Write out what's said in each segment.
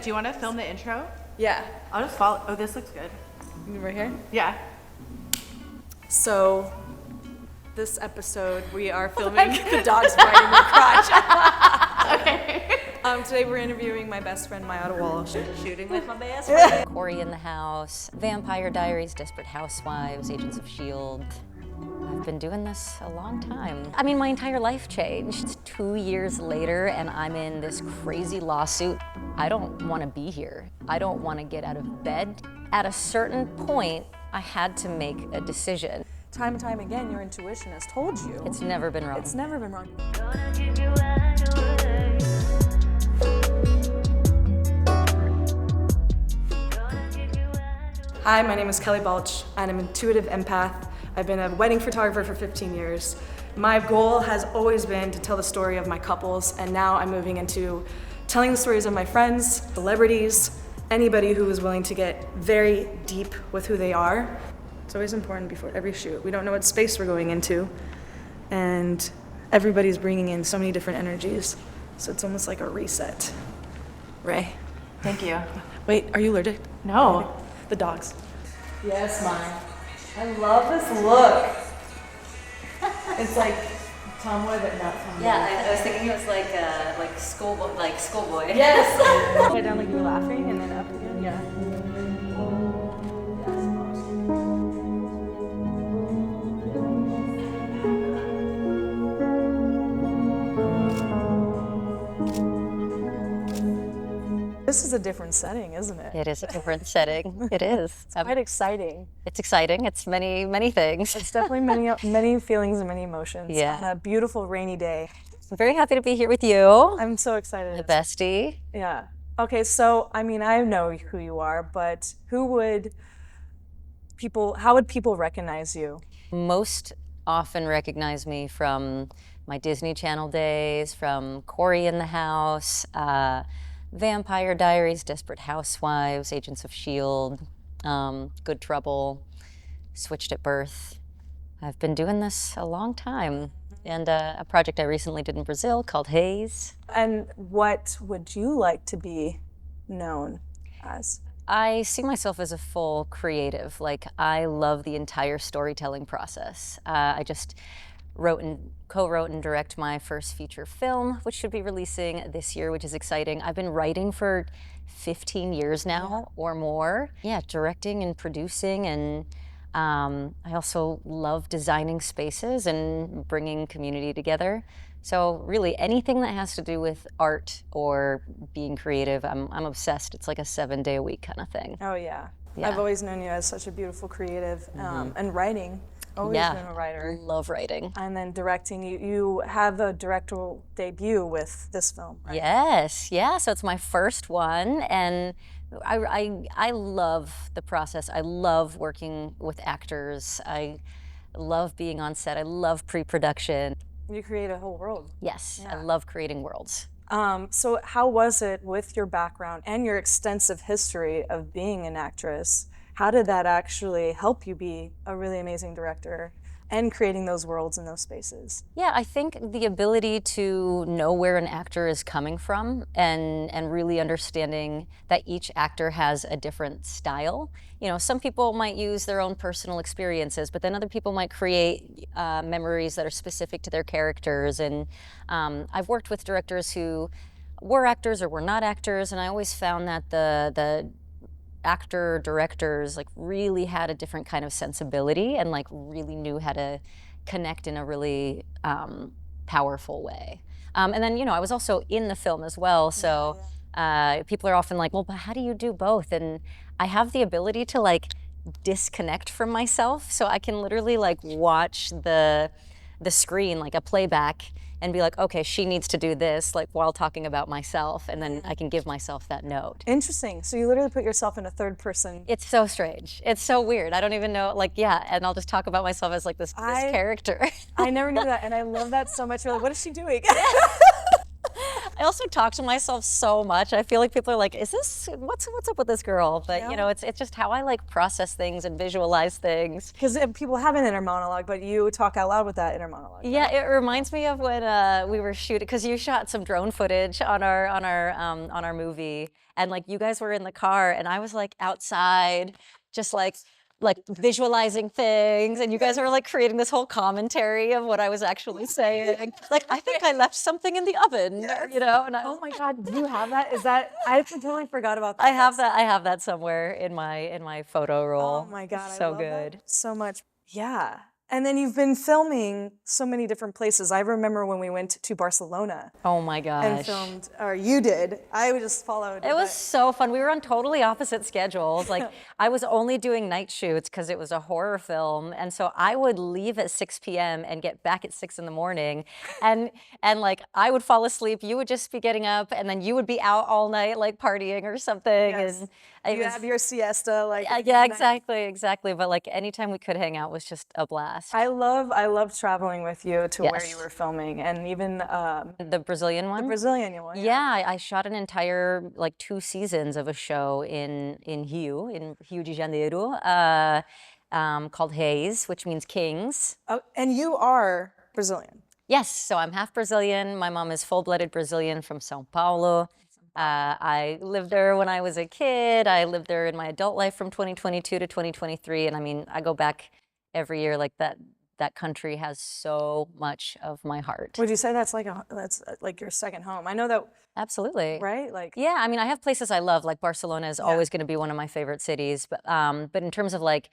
Do you want to film the intro? Yeah. I'll just follow. Oh, this looks good. Right here? Yeah. So, this episode we are filming the dogs biting my crotch. Okay. Today we're interviewing my best friend Maiara Walsh. Shooting with my best friend. Cory in the house, Vampire Diaries, Desperate Housewives, Agents of S.H.I.E.L.D. I've been doing this a long time. I mean, my entire life changed. It's 2 years later and I'm in this crazy lawsuit. I don't want to be here. I don't want to get out of bed. At a certain point, I had to make a decision. Time and time again, your intuition has told you. It's never been wrong. It's never been wrong. Hi, my name is Kelly Balch, and I'm an intuitive empath. I've been a wedding photographer for 15 years. My goal has always been to tell the story of my couples, and now I'm moving into telling the stories of my friends, celebrities, anybody who is willing to get very deep with who they are. It's always important before every shoot. We don't know what space we're going into, and everybody's bringing in so many different energies, so it's almost like a reset. Ray. Thank you. Wait, are you allergic? No. The dogs. Yes, mine. I love this look. It's like tomboy, but not tomboy. Yeah, I was thinking it was like schoolboy. Yes. Head down like you were laughing, and then up again. Yeah. This is a different setting, isn't it? It is a different setting. It is. It's quite exciting. It's exciting. It's many things. It's definitely many feelings and many emotions. Yeah. On a beautiful rainy day. I'm very happy to be here with you, I'm so excited. the bestie. Yeah. Okay, so I mean, I know who you are, but how would people recognize you? Most often recognize me from my Disney Channel days, from Cory in the house, Vampire Diaries, Desperate Housewives, Agents of S.H.I.E.L.D., Good Trouble, Switched at Birth. I've been doing this a long time. And a project I recently did in Brazil called Haze. And what would you like to be known as? I see myself as a full creative. Like, I love the entire storytelling process. I just co-wrote and direct my first feature film, which should be releasing this year, which is exciting. I've been writing for 15 years now or more. Yeah, directing and producing, and I also love designing spaces and bringing community together. So really anything that has to do with art or being creative, I'm obsessed. It's like a 7-day-a-week kind of thing. Oh yeah. Yeah. I've always known you as such a beautiful creative, and writing. Always been a writer. Love writing. And then directing. You have a directorial debut with this film, right? Yes, yeah. So it's my first one, and I love the process. I love working with actors. I love being on set. I love pre-production. You create a whole world. Yes, Yeah. I love creating worlds. So how was it with your background and your extensive history of being an actress? How did that actually help you be a really amazing director and creating those worlds and those spaces? Yeah, I think the ability to know where an actor is coming from and really understanding that each actor has a different style. You know, some people might use their own personal experiences, but then other people might create memories that are specific to their characters. And I've worked with directors who were actors or were not actors, and I always found that the actor directors like really had a different kind of sensibility and like really knew how to connect in a really powerful way. And then, you know, I was also in the film as well, so people are often like, well, but how do you do both? And I have the ability to like disconnect from myself, so I can literally like watch the screen like a playback and be like, okay, she needs to do this, like while talking about myself, and then I can give myself that note. Interesting. So you literally put yourself in a third person. It's so strange. It's so weird. I don't even know, like, yeah, and I'll just talk about myself as like this character. I never knew that, and I love that so much. You're like, what is she doing? I also talk to myself so much. I feel like people are like, "Is this what's up with this girl?" But you know, it's just how I like process things and visualize things. Because people have an inner monologue, but you talk out loud with that inner monologue. Yeah, it reminds me of when we were shooting, because you shot some drone footage on our movie, and like you guys were in the car, and I was like outside, just like visualizing things, and you guys were like creating this whole commentary of what I was actually saying. Like, I think I left something in the oven, you know. And Oh my God, do you have that? Is that, I totally forgot about that. I have that. I have that somewhere in my photo roll. Oh my God, so I love good. that so much. Yeah. And then you've been filming so many different places. I remember when we went to Barcelona Oh my gosh. and filmed, or you did. I just followed. It was so fun. We were on totally opposite schedules. Like, I was only doing night shoots because it was a horror film, and so I would leave at 6 p.m. and get back at 6 in the morning, and like I would fall asleep. You would just be getting up, and then you would be out all night like partying or something. Yes. And You have your siesta, like. yeah, exactly. But like anytime we could hang out was just a blast. I love traveling with you to where you were filming, and even The Brazilian one. the Brazilian one. Yeah, I shot an entire like 2 seasons of a show in Rio de Janeiro, called Reis, which means kings. Oh, and you are Brazilian. Yes, so I'm half Brazilian. My mom is full-blooded Brazilian from São Paulo. I lived there when I was a kid. I lived there in my adult life from 2022 to 2023, and I mean, I go back every year. Like that country has so much of my heart. Would you say that's like your second home? I know that. Absolutely. Right? Like. Yeah, I mean, I have places I love. Like Barcelona is always going to be one of my favorite cities. But in terms of like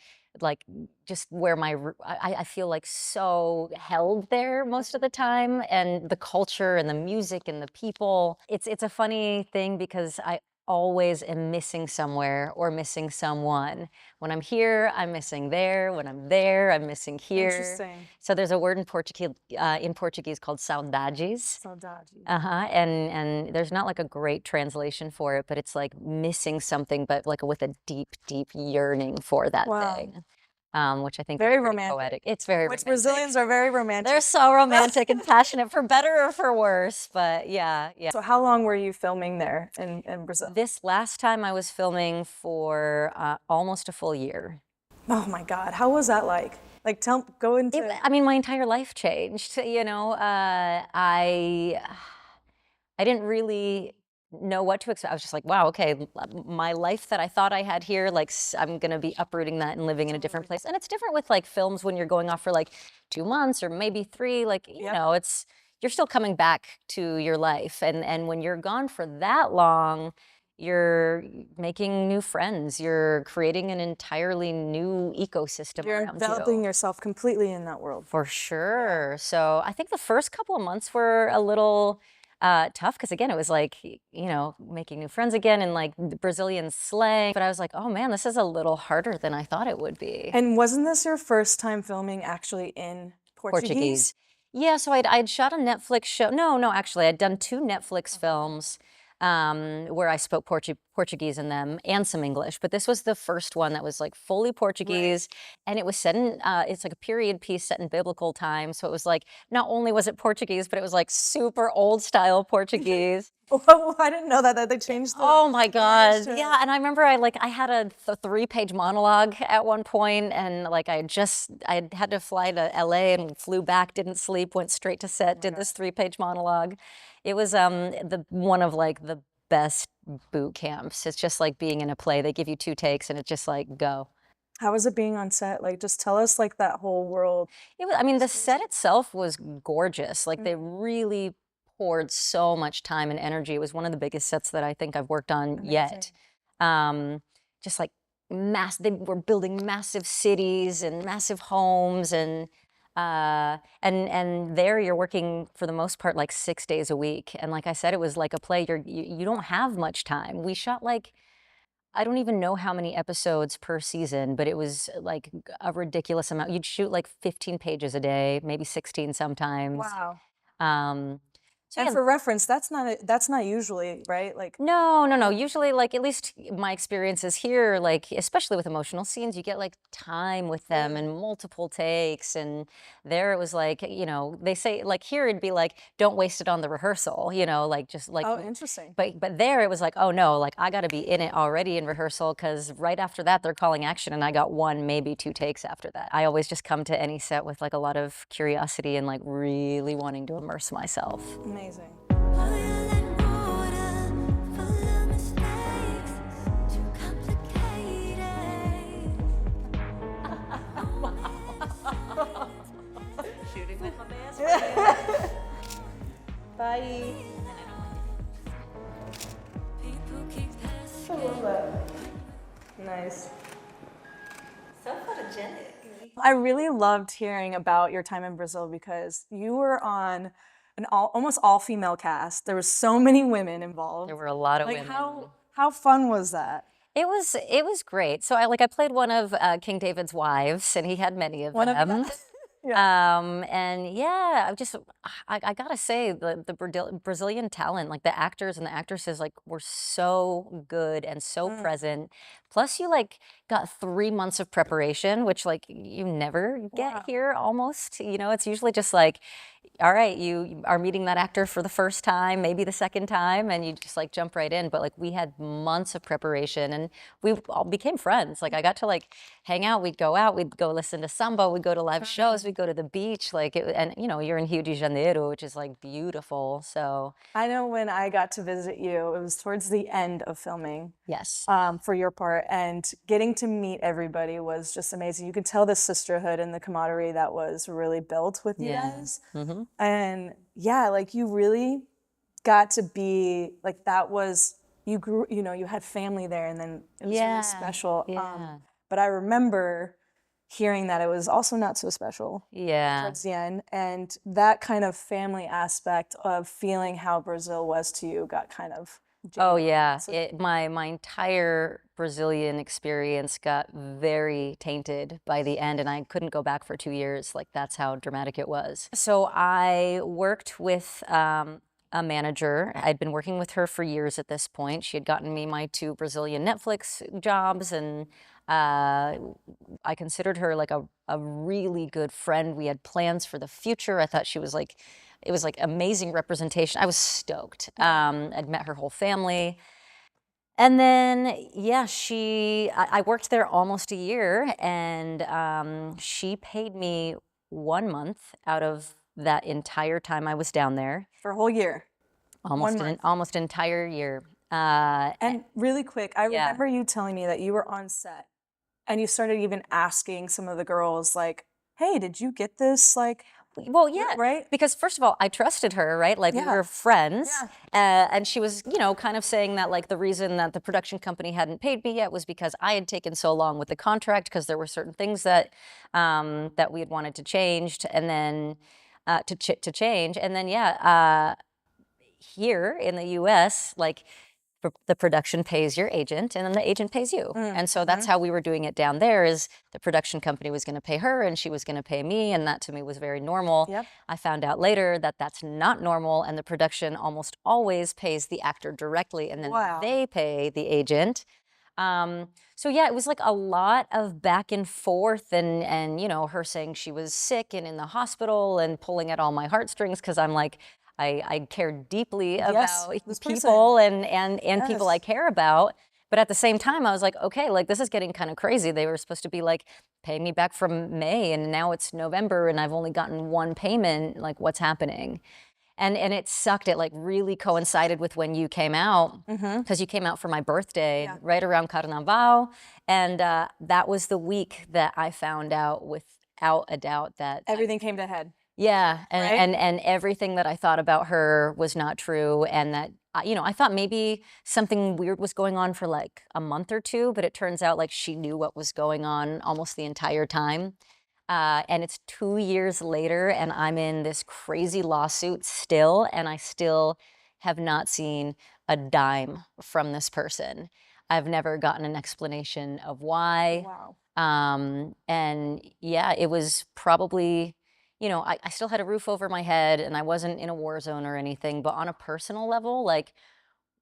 just where I feel like so held there most of the time, and the culture and the music and the people. It's a funny thing because I always am missing somewhere or missing someone. When I'm here, I'm missing there. When I'm there, I'm missing here. Interesting. So there's a word in Portuguese called saudades. Saudade. And there's not like a great translation for it, but it's like missing something, but like with a deep, deep yearning for that thing. Which I think Very is pretty romantic. poetic. It's very Which romantic. Brazilians are very romantic. They're so romantic and passionate, for better or for worse. But yeah. So how long were you filming there in Brazil? This last time I was filming for almost a full year. Oh my God, how was that like? Like, go into. I mean, my entire life changed. You know, I didn't really know what to expect. I was just like, wow, okay, my life that I thought I had here, like I'm gonna be uprooting that and living in a different place. And it's different with like films when you're going off for like 2 months or maybe 3. Like, you know, you're still coming back to your life, and when you're gone for that long, you're making new friends. You're creating an entirely new ecosystem You're around enveloping you. yourself completely in that world. For sure. So I think the first couple of months were a little tough because, again, it was like, you know, making new friends again and like the Brazilian slang. But I was like, oh man, this is a little harder than I thought it would be. And wasn't this your first time filming actually in Portuguese? Yeah, so I'd shot a Netflix show. No, actually, I'd done 2 Netflix films where I spoke Portuguese in them and some English. But this was the first one that was like fully Portuguese, and it was set in, it's like a period piece set in biblical times. So it was like, not only was it Portuguese, but it was like super old style Portuguese. Oh, I didn't know that they changed the. Oh my God. Yeah, and I remember I had a 3-page monologue at one point, and like I had to fly to LA and flew back, didn't sleep, went straight to set, did this 3-page monologue. It was one of like the best boot camps. It's just like being in a play. They give you 2 takes and it's just like go. How was it being on set? Like, just tell us like that whole world. I mean, the set itself was gorgeous. Like they really poured so much time and energy. It was one of the biggest sets that I think I've worked on yet. Just like they were building massive cities and massive homes, and there you're working for the most part like 6 days a week. And like I said, it was like a play. You don't have much time. We shot like, I don't even know how many episodes per season, but it was like a ridiculous amount. You'd shoot like 15 pages a day, maybe 16 sometimes. Wow. So And yeah, for reference, that's not usually, right? Like, no. Usually, like, at least my experiences here, like, especially with emotional scenes, you get like time with them and multiple takes. And there it was like, they say like here it'd be like, don't waste it on the rehearsal, like just like. oh, interesting. But there it was like, oh no, like I got to be in it already in rehearsal because right after that they're calling action, and I got one, maybe two takes after that. I always just come to any set with like a lot of curiosity and like really wanting to immerse myself. Amazing. Shooting with my best friend. Bye. I love that. Nice. So photogenic. I really loved hearing about your time in Brazil because you were on an almost all-female cast. There were so many women involved. There were a lot of Like women. how fun was that? It was great. So I played one of King David's wives, and he had many of One of them. them. Yeah. And yeah, I gotta say the Brazilian talent, like the actors and the actresses, like were so good and so present. Plus, you like got 3 months of preparation, which like you never get Wow. here almost. It's usually just like, all right, you are meeting that actor for the first time, maybe the second time, and you just like jump right in. But like we had months of preparation, and we all became friends. Like I got to like hang out. We'd go out. We'd go listen to samba. We'd go to live shows. We'd go to the beach. And you're in Rio de Janeiro, which is like beautiful. So I know when I got to visit you, it was towards the end of filming yes, for your part, and getting to meet everybody was just amazing. You could tell the sisterhood and the camaraderie that was really built with you Yeah. guys. And yeah, like you really got to be like that was you grew, you had family there, and then it was Yeah, really special. yeah. But I remember hearing that it was also not so special yeah. towards the end, and that kind of family aspect of feeling how Brazil was to you got kind of Oh jaded. yeah, So my entire Brazilian experience got very tainted by the end, and I couldn't go back for 2 years. Like that's how dramatic it was. So I worked with a manager. I'd been working with her for years at this point. She had gotten me my 2 Brazilian Netflix jobs, and I considered her like a really good friend. We had plans for the future. I thought she was like, it was like amazing representation. I was stoked. I'd met her whole family. And then, yeah, I worked there almost a year, and she paid me 1 month out of that entire time I was down there. for a whole year. Almost an entire year. And really quick, I Yeah. remember you telling me that you were on set and you started even asking some of the girls, like, hey, did you get this? Like, Well, yeah, right? because first of all, I trusted her, right? Like we Yeah. were friends, Yeah. and she was, kind of saying that like the reason that the production company hadn't paid me yet was because I had taken so long with the contract because there were certain things that we had wanted to change, and then to change, and then yeah, here in the U.S., like the production pays your agent and then the agent pays you. And so that's how we were doing it down there is the production company was going to pay her and she was going to pay me. And that to me was very normal. Yep. I found out later that that's not normal. And the production almost always pays the actor directly and then Wow. they pay the agent. So yeah, it was like a lot of back and forth and her saying she was sick and in the hospital and pulling at all my heartstrings because I'm like, I care deeply about this people and people I Yes. care about. But at the same time, I was like, okay, like this is getting kind of crazy. They were supposed to be like paying me back from May and now it's November and I've only gotten one payment. Like what's happening? And it sucked. It like really coincided with when you came out because you came out for my birthday right around Carnaval. And that was the week that I found out without a doubt that Everything came to a head. yeah, Right? and everything that I thought about her was not true, and that I thought maybe something weird was going on for like a month or two, but it turns out like she knew what was going on almost the entire time. And it's 2 years later, and I'm in this crazy lawsuit still, and I still have not seen a dime from this person. I've never gotten an explanation of why. Wow. And yeah, it was probably you know, I still had a roof over my head and I wasn't in a war zone or anything, but on a personal level, like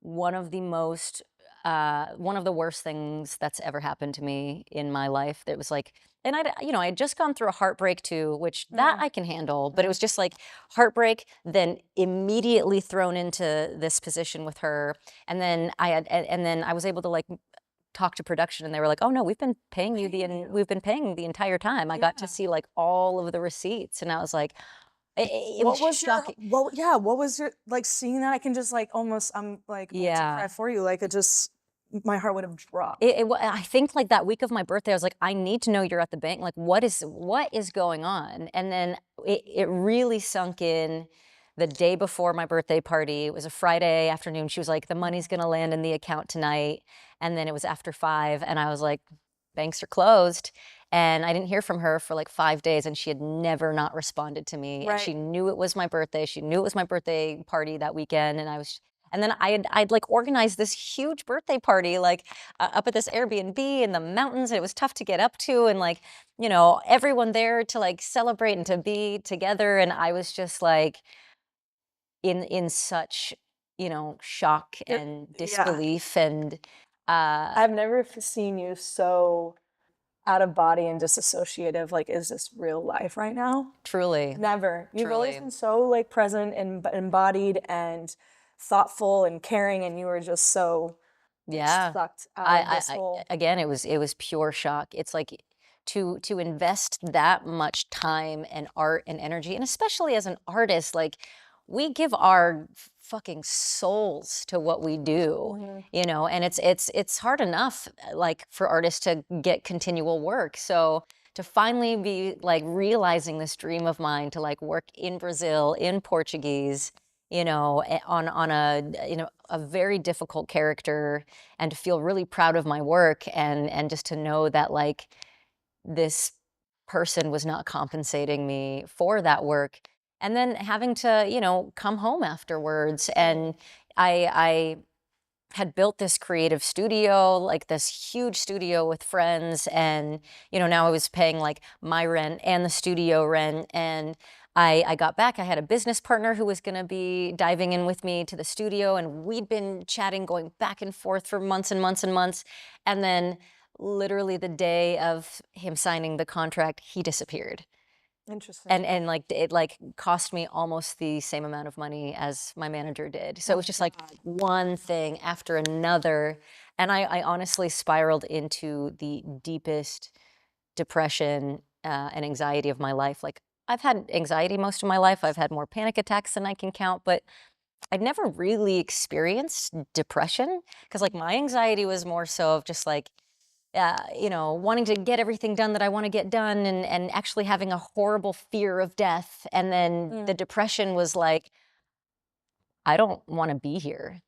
one of the most one of the worst things that's ever happened to me in my life. That was like, and you know, I had just gone through a heartbreak too, which that I can handle, but it was just like heartbreak, then immediately thrown into this position with her. And then and then I was able to like talk to production and they were like, oh no, we've been paying you we've been paying the entire time. I got to see like all of the receipts and I was like, it was shocking. What was your, like, seeing that? I can just like almost, I'm like, I want to cry for you. Like, it just, my heart would have dropped. I think like that week of my birthday, I was like, I need to know you're at the bank. Like, what is going on? And then it really sunk in the day before my birthday party. It was a Friday afternoon. She was like, the money's gonna land in the account tonight. And then it was after 5, and I was like, banks are closed. And I didn't hear from her for like 5 days, and she had never not responded to me. And she knew it was my birthday. She knew it was my birthday party that weekend, and then I'd like organized this huge birthday party, like up at this Airbnb in the mountains. And it was tough to get up to, and like, you know, everyone there to like celebrate and to be together. And I was just like in such, you know, shock and disbelief. And I've never seen you so out of body and disassociative. Like, is this real life right now? truly, Never. You've always truly. been so like present and embodied and thoughtful and caring, and you were just so Yeah. sucked out of this whole. Again, it was pure shock. It's like to invest that much time and art and energy, and especially as an artist, like we give our fucking souls to what we do, you know, and it's hard enough like for artists to get continual work. So to finally be like realizing this dream of mine to like work in Brazil, in Portuguese, you know, on a, you know, a very difficult character, and to feel really proud of my work, and just to know that like this person was not compensating me for that work, and then having to, you know, come home afterwards. And I had built this creative studio, like this huge studio with friends. And, you know, now I was paying like my rent and the studio rent. And I got back, I had a business partner who was gonna be diving in with me to the studio. And we'd been chatting, going back and forth for months and months and months. And then literally the day of him signing the contract, he disappeared. Interesting. And like it like cost me almost the same amount of money as my manager did. So it was just like one thing after another. And I honestly spiraled into the deepest depression and anxiety of my life. Like I've had anxiety most of my life. I've had more panic attacks than I can count, but I'd never really experienced depression, because like my anxiety was more so of just like, you know, wanting to get everything done that I want to get done, and actually having a horrible fear of death. And then the depression was like, I don't want to be here.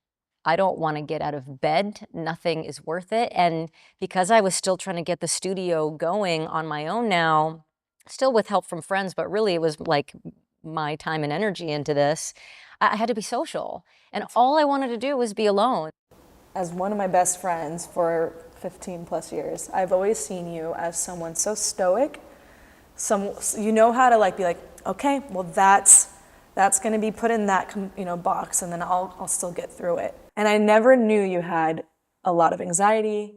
I don't want to get out of bed. Nothing is worth it. And because I was still trying to get the studio going on my own now, still with help from friends, but really it was like my time and energy into this, I had to be social. And all I wanted to do was be alone. As one of my best friends for 15 plus years, I've always seen you as someone so stoic. You know how to like be like, okay, well that's going to be put in that, you know, box, and then I'll still get through it. And I never knew you had a lot of anxiety.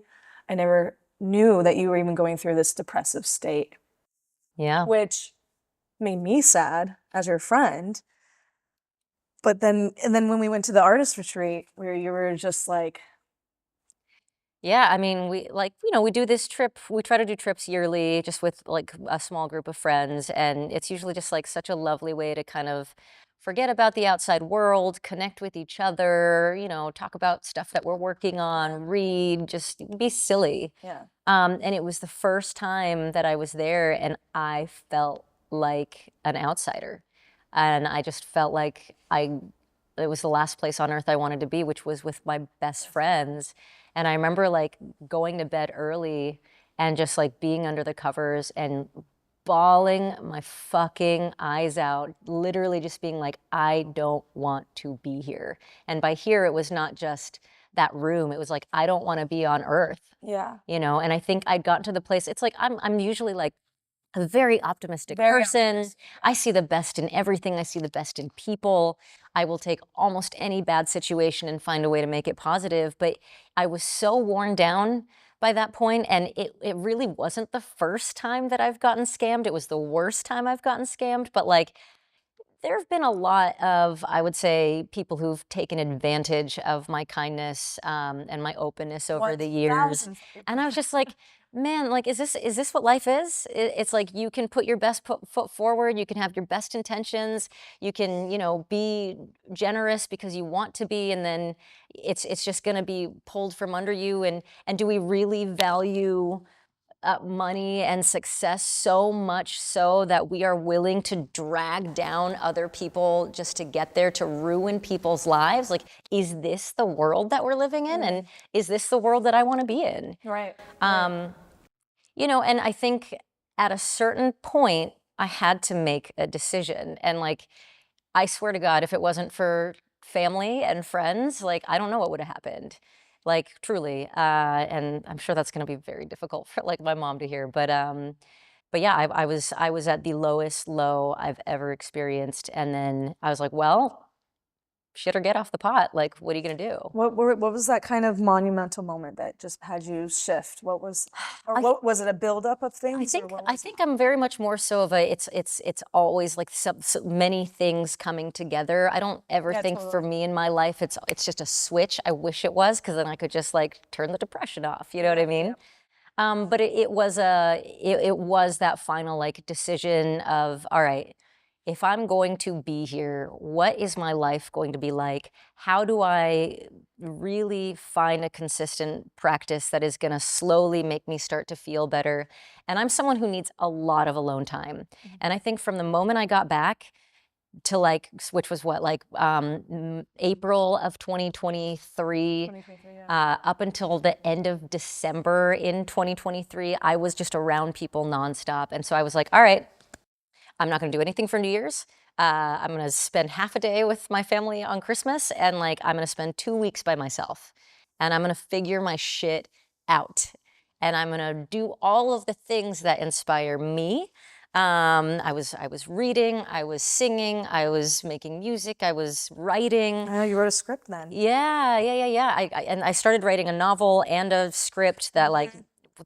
I never knew that you were even going through this depressive state. Yeah. Which made me sad as your friend. But then when we went to the artist retreat, where you were just like, yeah, I mean, we like, you know, we do this trip. We try to do trips yearly, just with like a small group of friends. And it's usually just like such a lovely way to kind of forget about the outside world, connect with each other, you know, talk about stuff that we're working on, read, just be silly. yeah. And it was the first time that I was there, and I felt like an outsider. And I just felt like it was the last place on earth I wanted to be, which was with my best friends. And I remember like going to bed early and just like being under the covers and bawling my fucking eyes out, literally just being like, I don't want to be here. And by here, it was not just that room. It was like, I don't want to be on earth. Yeah. You know, and I think I'd gotten to the place, it's like, I'm usually like a very optimistic Very person. optimistic. I see the best in everything. I see the best in people. I will take almost any bad situation and find a way to make it positive. But I was so worn down by that point, and it really wasn't the first time that I've gotten scammed. It was the worst time I've gotten scammed. But like, there have been a lot of, I would say, people who've taken advantage of my kindness and my openness over the years. 1000%. And I was just like, man, like, is this what life is? It's like you can put your best foot forward. You can have your best intentions. You can, be generous because you want to be, and then it's just going to be pulled from under you. And do we really value money and success so much so that we are willing to drag down other people just to get there, to ruin people's lives? Like, is this the world that we're living in? And is this the world that I want to be in? Right. And I think at a certain point, I had to make a decision. And like, I swear to God, if it wasn't for family and friends, like, I don't know what would have happened. Like, truly. And I'm sure that's going to be very difficult for like my mom to hear. But yeah, I was at the lowest low I've ever experienced. And then I was like, well, shit or get off the pot. Like, what are you going to do? What was that kind of monumental moment that just had you shift? What was, or what was it, a buildup of things? I think I'm very much more so of a, it's always like so many things coming together. I don't ever think for me in my life it's just a switch. I wish it was, because then I could just like turn the depression off. You know what I mean? But it was that final like decision of, all right, if I'm going to be here, what is my life going to be like? How do I really find a consistent practice that is going to slowly make me start to feel better? And I'm someone who needs a lot of alone time. And I think from the moment I got back to like, which was what, like April of 2023, up until the end of December in 2023, I was just around people nonstop. And so I was like, all right, I'm not going to do anything for New Year's. I'm going to spend half a day with my family on Christmas, and like I'm going to spend 2 weeks by myself, and I'm going to figure my shit out, and I'm going to do all of the things that inspire me. I was reading, I was singing, I was making music, I was writing. I know you wrote a script then. Yeah. And I started writing a novel and a script that like.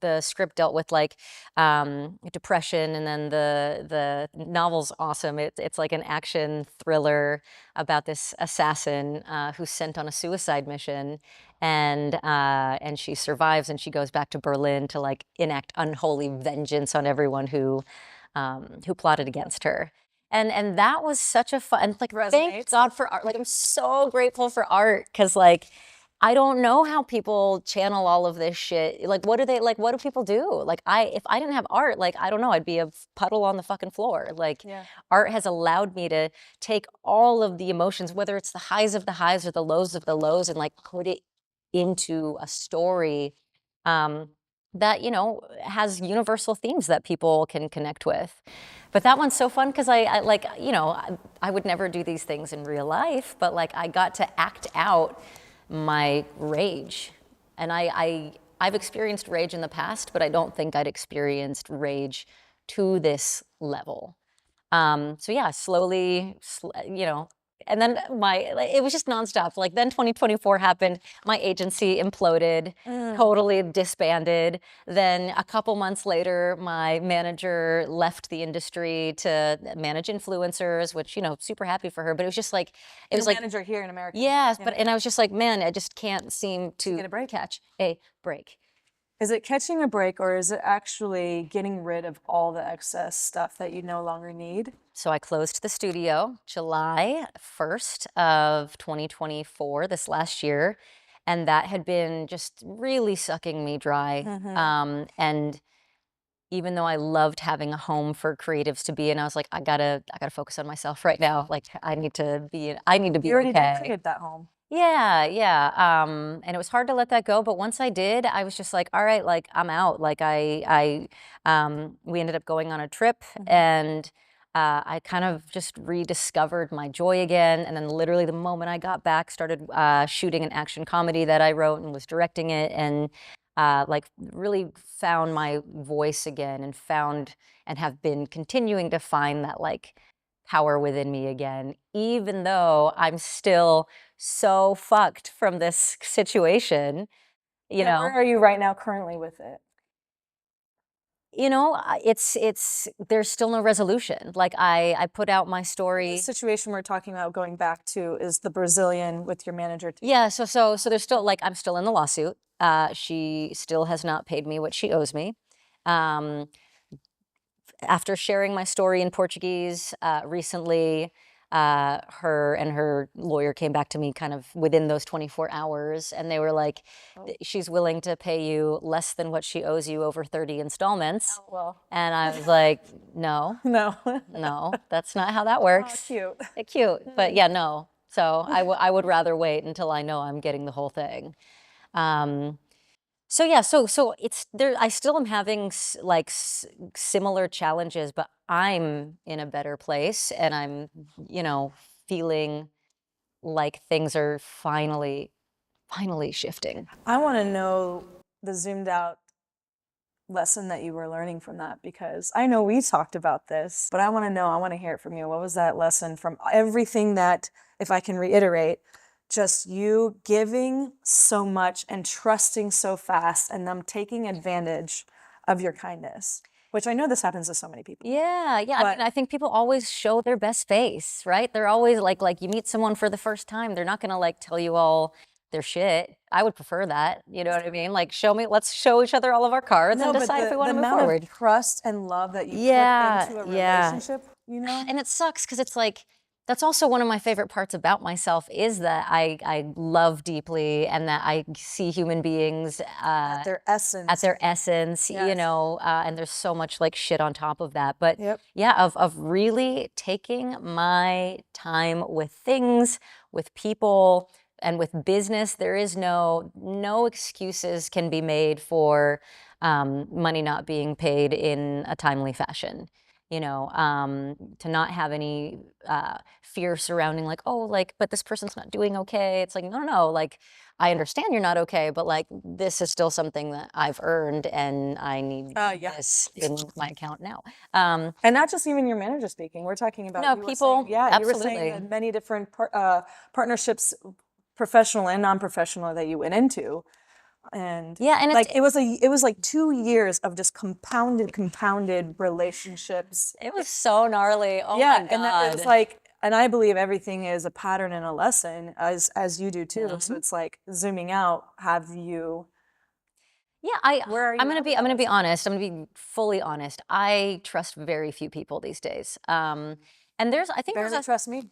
The script dealt with like depression, and then the novel's awesome. It's like an action thriller about this assassin who's sent on a suicide mission, and she survives, and she goes back to Berlin to like enact unholy vengeance on everyone who plotted against her. And that was such a fun, like, thank God for art. Like, I'm so grateful for art, because like, I don't know how people channel all of this shit. Like, what do people do? Like, if I didn't have art, like, I don't know, I'd be a puddle on the fucking floor. Like, art has allowed me to take all of the emotions, whether it's the highs of the highs or the lows of the lows, and like put it into a story that, has universal themes that people can connect with. But that one's so fun because I would never do these things in real life, but like I got to act out my rage. And I've experienced rage in the past, but I don't think I'd experienced rage to this level. So yeah, slowly, and then it was just nonstop. Like then 2024 happened, my agency imploded, totally disbanded. Then a couple months later, my manager left the industry to manage influencers, which, super happy for her. But it was just like, it was like manager here in America. Yes, and I was just like, man, I just can't seem to get a break. Catch a break. Is it catching a break, or is it actually getting rid of all the excess stuff that you no longer need? So I closed the studio July 1st of 2024, this last year, and that had been just really sucking me dry. And even though I loved having a home for creatives to be in, I was like, I gotta focus on myself right now. Like I need to be You already did create that home. Yeah. And it was hard to let that go, but once I did, I was just like, all right, like I'm out. Like we ended up going on a trip, and I kind of just rediscovered my joy again. And then literally the moment I got back, started shooting an action comedy that I wrote and was directing it. And like really found my voice again and found and have been continuing to find that like power within me again, even though I'm still so fucked from this situation, you know. Where are you right now currently with it? You know, it's there's still no resolution. Like I put out my The story. situation we're talking about going back to is the Brazilian with your manager. Yeah, so there's still like I'm still in the lawsuit. She still has not paid me what she owes me. Um, After sharing my story in Portuguese recently, her and her lawyer came back to me kind of within those 24 hours, and they were like, she's willing to pay you less than what she owes you over 30 installments. Oh, well. And I was like, no, No. no, that's not how that works. Cute. Cute, but yeah, no. So I would rather wait until I know I'm getting the whole thing. So yeah, so it's there. I still am having similar challenges, but I'm in a better place, and I'm, you know, feeling like things are finally shifting. I want to know the zoomed out lesson that you were learning from that, because I know we talked about this, but I want to know, I want to hear it from you. What was that lesson from everything that, if I can reiterate, just you giving so much and trusting so fast and them taking advantage of your kindness, which I know this happens to so many people. Yeah, yeah. I mean, I think people always show their best face, right? They're always like you meet someone for the first time, they're not gonna like tell you all their shit. I would prefer that. You know what I mean? Like let's show each other all of our cards and decide if we want to move forward. The amount of trust and love that you put into a relationship, you know? And it sucks because it's like, that's also one of my favorite parts about myself is that I love deeply and that I see human beings At their essence. At their essence, Yes. you know, and there's so much like shit on top of that. But Yep. yeah, of really taking my time with things, with people, and with business. There is no excuses can be made for money not being paid in a timely fashion. You know, to not have any fear surrounding like, oh, like, but this person's not doing okay. It's like, no, like, I understand you're not okay, but like, this is still something that I've earned and I need this in my account now. And not just even your manager speaking. We're talking about No, you were people, saying, you were absolutely. saying that many different partnerships, professional and non-professional, that you went into. And yeah, and like it was like 2 years of just compounded relationships. It was so gnarly. Oh Yeah, my God. and that it's like, and I believe everything is a pattern and a lesson, as you do too. So it's like zooming out. Have you? Yeah, Where are you I'm gonna at be honest. I'm gonna be fully honest. I trust very few people these days. And I think Barely there's trust me.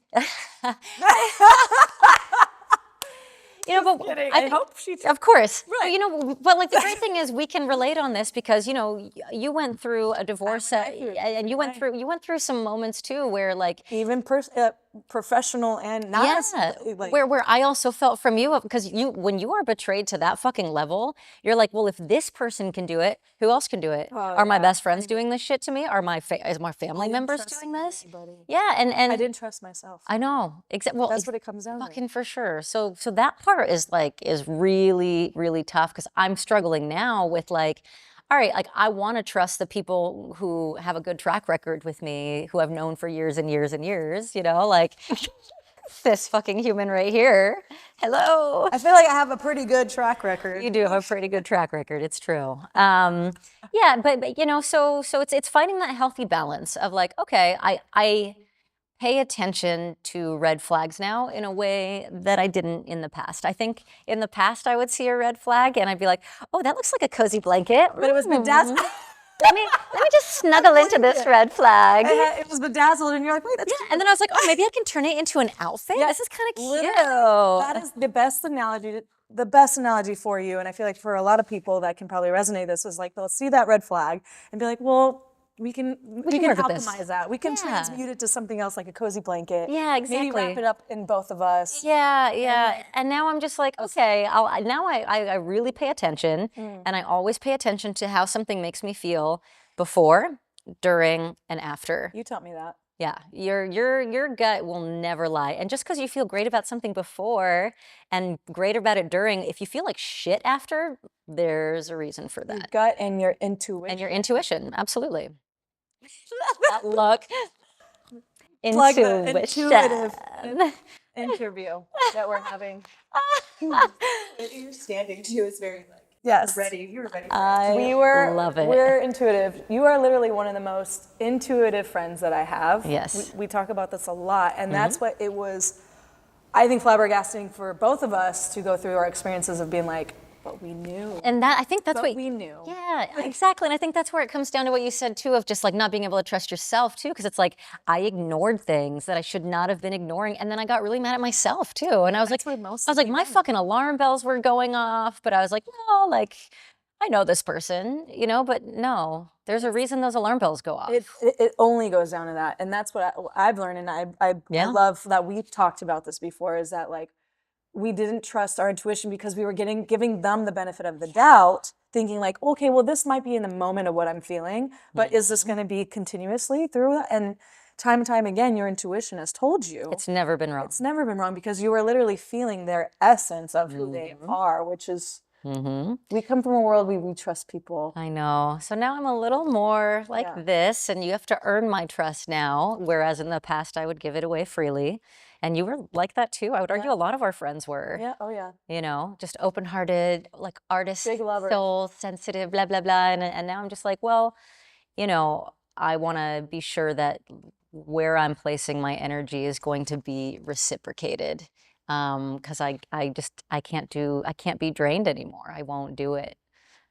you know, but I hope she. Of course. Right. But, you know, but like the great thing is we can relate on this because, you know, you went through a divorce and you went through some moments too where like Even professional and not as, like, where I also felt from you because when you are betrayed to that fucking level, you're like, well, if this person can do it, who else can do it? Are my best friends doing this shit to me? Are is my family members doing this? Yeah, and I didn't trust myself. I know. Well, That's what it comes down to. fucking for sure. So that part is really, really tough because I'm struggling now with like, all right, like I want to trust the people who have a good track record with me, who I've known for years and years and years, you know, like this fucking human right here. Hello. I feel like I have a pretty good track record. You do have a pretty good track record. It's true. Yeah, but you know, so it's finding that healthy balance of like, okay, I pay attention to red flags now in a way that I didn't in the past. I think in the past I would see a red flag and I'd be like, oh, that looks like a cozy blanket. But it was bedazzled. let me just snuggle into this red flag. It was bedazzled, and you're like, wait, that's And then I was like, oh, maybe I can turn it into an outfit. This is kind of cute. That is the best analogy for you. And I feel like for a lot of people that can probably resonate, this is like they'll see that red flag and be like, well, we can alchemize that. We can transmute it to something else, like a cozy blanket. Yeah, exactly. Maybe wrap it up in both of us. Yeah. And now I'm just like, okay, I really pay attention, and I always pay attention to how something makes me feel before, during, and after. You taught me that. Yeah, your gut will never lie. And just because you feel great about something before and great about it during, if you feel like shit after, there's a reason for Your that. gut and your intuition. And your intuition, absolutely. That look. Plug the intuitive Intuition. interview that we're having. You're standing too is very like Yes. ready. You were ready. Love it. We're intuitive. You are literally one of the most intuitive friends that I have. Yes. We talk about this a lot, and that's what it was, I think, flabbergasting for both of us to go through our experiences of being like, but we knew. And that, I think that's But what we knew. Yeah, exactly. And I think that's where it comes down to what you said too, of just like not being able to trust yourself too, because it's like I ignored things that I should not have been ignoring, and then I got really mad at myself too. And I was That's where most like, my fucking alarm bells were going off, but I was like, no, like I know this person, you know, but no, there's a reason those alarm bells go off. It only goes down to that, and that's what I've learned, and I Yeah. love that we've talked about this before. Is that like we didn't trust our intuition because we were giving them the benefit of the doubt, thinking like, okay, well, this might be in the moment of what I'm feeling, but is this going to be continuously through? And time again, your intuition has told you It's never been wrong. it's never been wrong because you were literally feeling their essence of who they are, which is. We come from a world we trust people. I know. So now I'm a little more like this, and you have to earn my trust now, whereas in the past I would give it away freely. And you were like that too. I would argue a lot of our friends were. Yeah. Oh yeah. You know, just open-hearted, like artist, Big lover. soul, sensitive, blah, blah, blah. And now I'm just like, well, you know, I want to be sure that where I'm placing my energy is going to be reciprocated. Because I can't be drained anymore. I won't do it.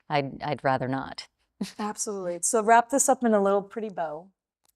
I'd rather not. Absolutely. So wrap this up in a little pretty bow.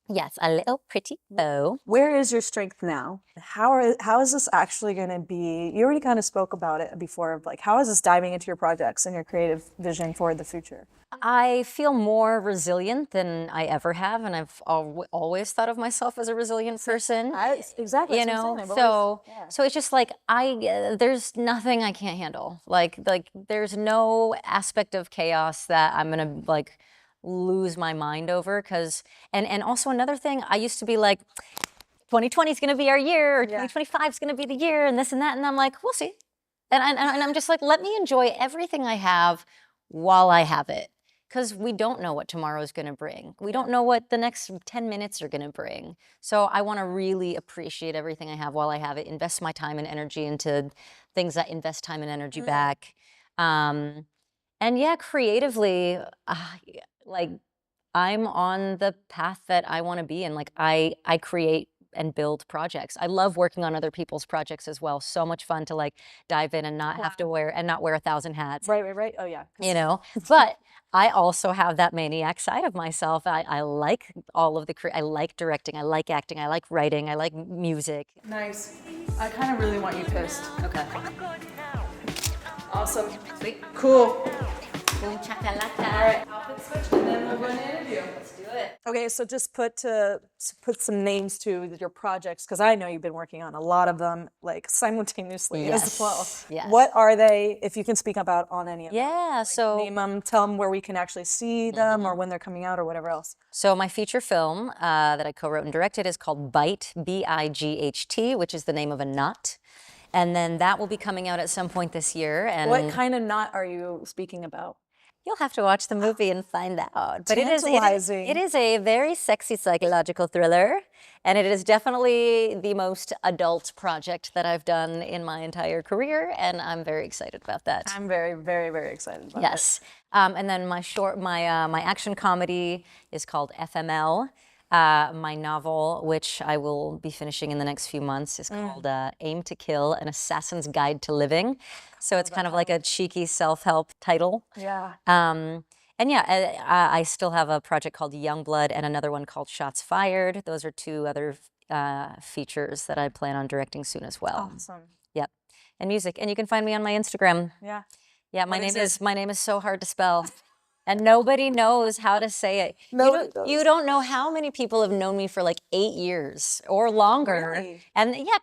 Yes, a little pretty bow. Where is your strength now? How is this actually going to be? You already kind of spoke about it before, of like, how is this diving into your projects and your creative vision for the future? I feel more resilient than I ever have, and I've always thought of myself as a resilient person. Exactly. You know, so it's just like there's nothing I can't handle. Like there's no aspect of chaos that I'm gonna like lose my mind over. And also another thing, I used to be like, 2020 is gonna be our year, or 2025 is gonna be the year, and this and that, and I'm like, we'll see. And I'm just like, let me enjoy everything I have while I have it. Because we don't know what tomorrow is going to bring. We don't know what the next 10 minutes are going to bring. So I want to really appreciate everything I have while I have it, invest my time and energy into things that invest time and energy back. And yeah, creatively, like I'm on the path that I want to be in. Like I create and build projects. I love working on other people's projects as well. So much fun to like dive in and not have to wear 1,000 hats. Right. Oh yeah. You know, but I also have that maniac side of myself. I like all of I like directing, I like acting, I like writing, I like music. Nice. I kind of really want you pissed. Okay. Awesome. Sweet. Cool. Boom chakalaka. All right. Outfit switch, and then we'll go in the interview. Let's do it. Okay, so just put some names to your projects, because I know you've been working on a lot of them like simultaneously as well. Yes. What are they, if you can speak about on any of them? Yeah, Like, so name them, tell them where we can actually see them or when they're coming out or whatever else. So my feature film that I co-wrote and directed is called Bite, B-I-G-H-T, which is the name of a nut. And then that will be coming out at some point this year. And What kind of nut are you speaking about? you'll have to watch the movie and find out. But Tantalizing. it is a very sexy psychological thriller, and it is definitely the most adult project that I've done in my entire career, and I'm very excited about that. I'm very, very, very excited about Yes. And then my action comedy is called FML. My novel, which I will be finishing in the next few months, is called Aim to Kill, An Assassin's Guide to Living. So it's kind of like a cheeky self-help title. Yeah. And yeah, I still have a project called Youngblood and another one called Shots Fired. Those are two other features that I plan on directing soon as well. Awesome. Yep. And music. And you can find me on my Instagram. Yeah. Yeah, my name is so hard to spell. And nobody knows how to say it. You don't know how many people have known me for like 8 years or longer. Really? And yeah,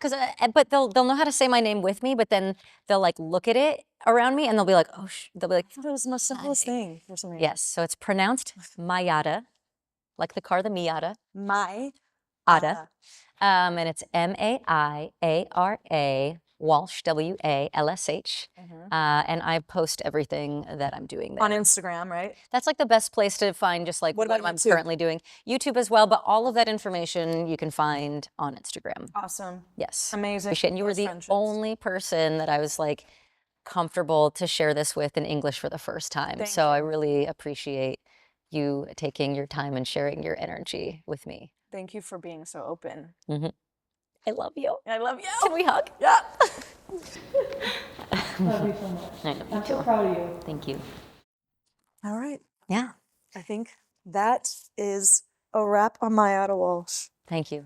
but they'll know how to say my name with me, but then they'll like look at it around me and they'll be like, oh, they'll be like, I thought it was the most simplest thing for some reason. yes. So it's pronounced Maiara, like the car, the Miata. Ada. And it's Maiara Walsh, WALSH. And I post everything that I'm doing there. On Instagram, right? That's like the best place to find just like What what about I'm YouTube? currently doing. YouTube as well, but all of that information you can find on Instagram. Awesome. Yes. Amazing. Appreciate it. And you were Those the friendships. only person that I was like comfortable to share this with in English for the first time. Thank So I you. really appreciate you taking your time and sharing your energy with me. Thank you for being so open. I love you. I love you. Can we hug? Yeah. Love you so much. I know, you I'm so too. proud of you. Thank you. All right. Yeah. I think that is a wrap on Maiara Walsh. Thank you.